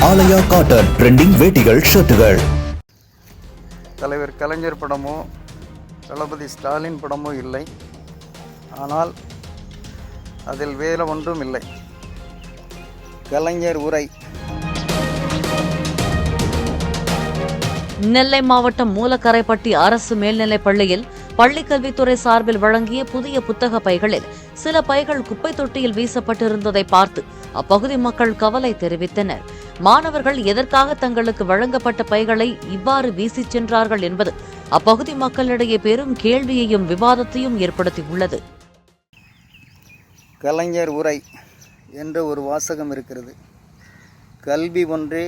ஆலயா cotton trending வேட்டிகள் ஷர்ட்டுகள். தலைவர் கலைஞர் படமோ தளபதி ஸ்டாலின் படமோ இல்லை. ஆனால் அதில் வேறு ஒன்றும் இல்லை. கலைஞர் உரை. நெல்லை மாவட்டம் மூலக்கரைப்பட்டி அரசு மேல்நிலைப் பள்ளியில் பள்ளிக்கல்வித்துறை சார்பில் வழங்கிய புதிய புத்தக பைகளில் சில பைகள் குப்பை தொட்டியில் வீசப்பட்டிருந்ததை பார்த்து அப்பகுதி மக்கள் கவலை தெரிவித்தனர். மாணவர்கள் எதற்காக தங்களுக்கு வழங்கப்பட்ட பைகளை இவ்வாறு வீசிச் சென்றார்கள் என்பது அப்பகுதி மக்களிடையே பெரும் கேள்வியையும் விவாதத்தையும் ஏற்படுத்தியுள்ளது. கலைஞர் உரை என்ற ஒரு வாசகம் இருக்கிறது. கல்வி ஒன்றே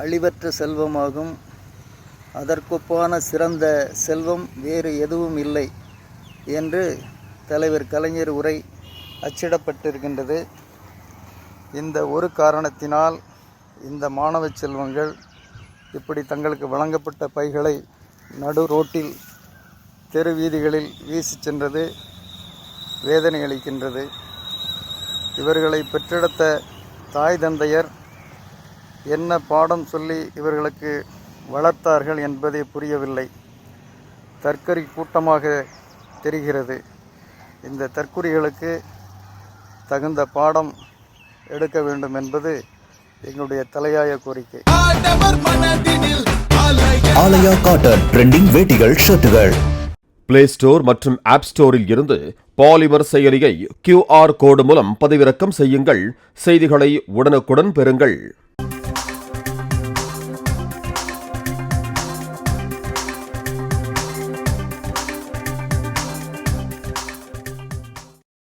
அழிவற்ற செல்வமாகும், அதற்கொப்பான சிறந்த செல்வம் வேறு எதுவும் இல்லை என்று தலைவர் கலைஞர் உரை அச்சிடப்பட்டிருக்கின்றது. இந்த ஒரு காரணத்தினால் இந்த மாணவ செல்வங்கள் இப்படி தங்களுக்கு வழங்கப்பட்ட பைகளை நடு ரோட்டில் தெரு வீதிகளில் வீசி சென்றது வேதனை அளிக்கின்றது. இவர்களை பெற்றெடுத்த தாய் தந்தையர் என்ன பாடம் சொல்லி இவர்களுக்கு வளர்த்தார்கள் என்பதே புரியவில்லை. தற்கொலை கூட்டமாக தெரிகிறது. இந்த தற்குறிகளுக்கு தகுந்த பாடம் எடுக்க வேண்டும் என்பது எங்களுடைய தலையாய கோரிக்கை. ஆலயா காட்டன் ட்ரெண்டிங் வேட்டிகள் ஷர்ட்டுகள். பிளே ஸ்டோர் மற்றும் ஆப் ஸ்டோரில் இருந்து பாலிமர் செயலியை QR கோடு மூலம் பதிவிறக்கம் செய்யுங்கள். செய்திகளை உடனுக்குடன் பெறுங்கள்.